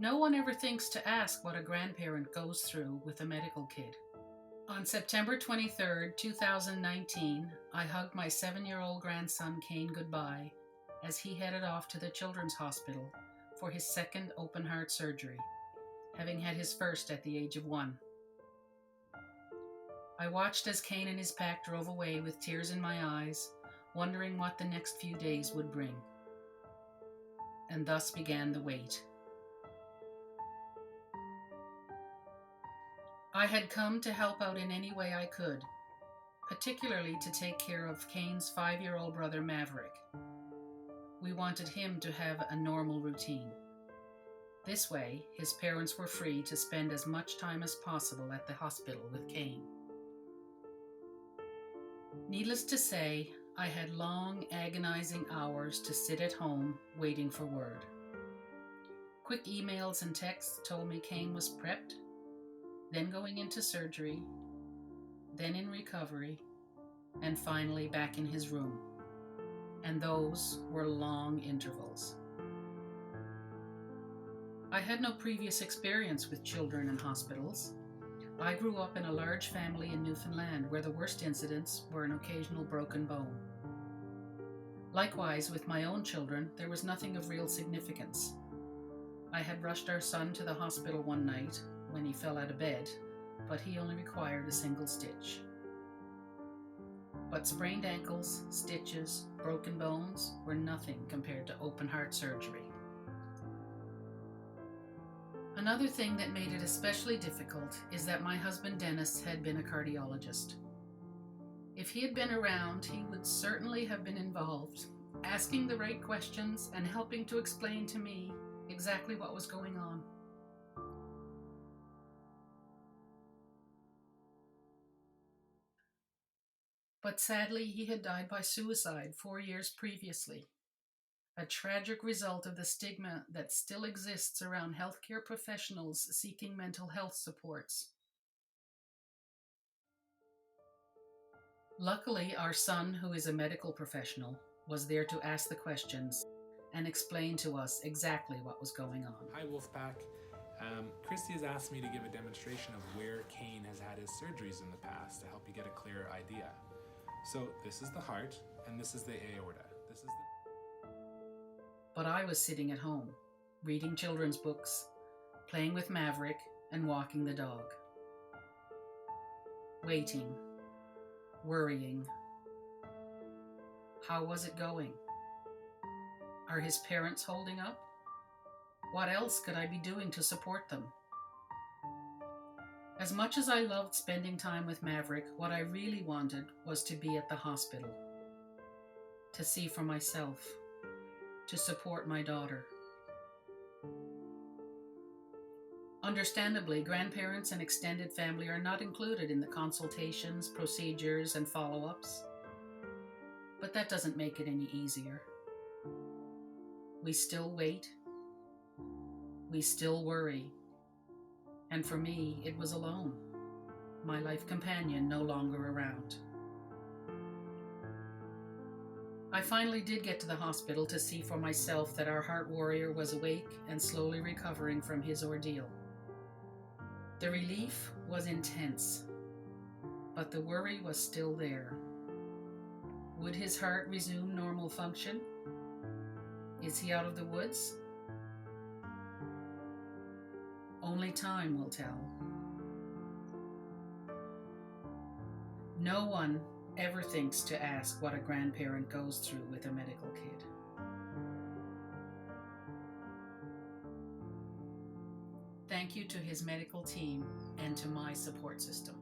No one ever thinks to ask what a grandparent goes through with a medical kid. On September 23rd, 2019, I hugged my 7-year-old grandson Kane goodbye as he headed off to the Children's Hospital for his second open heart surgery, having had his first at the age of 1. I watched as Kane and his pack drove away with tears in my eyes, wondering what the next few days would bring. And thus began the wait. I had come to help out in any way I could, particularly to take care of Kane's 5-year-old brother Maverick. We wanted him to have a normal routine. This way, his parents were free to spend as much time as possible at the hospital with Kane. Needless to say, I had long, agonizing hours to sit at home waiting for word. Quick emails and texts told me Kane was prepped, then going into surgery, then in recovery, and finally back in his room. And those were long intervals. I had no previous experience with children in hospitals. I grew up in a large family in Newfoundland where the worst incidents were an occasional broken bone. Likewise, with my own children, there was nothing of real significance. I had rushed our son to the hospital one night when he fell out of bed, but he only required a single stitch. But sprained ankles, stitches, broken bones were nothing compared to open heart surgery. Another thing that made it especially difficult is that my husband Dennis had been a cardiologist. If he had been around, he would certainly have been involved, asking the right questions and helping to explain to me exactly what was going on. But sadly, he had died by suicide 4 years previously, a tragic result of the stigma that still exists around healthcare professionals seeking mental health supports. Luckily, our son, who is a medical professional, was there to ask the questions and explain to us exactly what was going on. Hi, Wolfpack. Kristy has asked me to give a demonstration of where Kane has had his surgeries in the past to help you get a clearer idea. So this is the heart, and this is the aorta. But I was sitting at home, reading children's books, playing with Maverick, and walking the dog. Waiting, worrying. How was it going? Are his parents holding up? What else could I be doing to support them? As much as I loved spending time with Maverick, what I really wanted was to be at the hospital, to see for myself, to support my daughter. Understandably, grandparents and extended family are not included in the consultations, procedures, and follow-ups. But that doesn't make it any easier. We still wait. We still worry. And for me, it was alone. My life companion no longer around. I finally did get to the hospital to see for myself that our heart warrior was awake and slowly recovering from his ordeal. The relief was intense, but the worry was still there. Would his heart resume normal function? Is he out of the woods? Only time will tell. No one ever thinks to ask what a grandparent goes through with a medical kid. Thank you to his medical team and to my support system.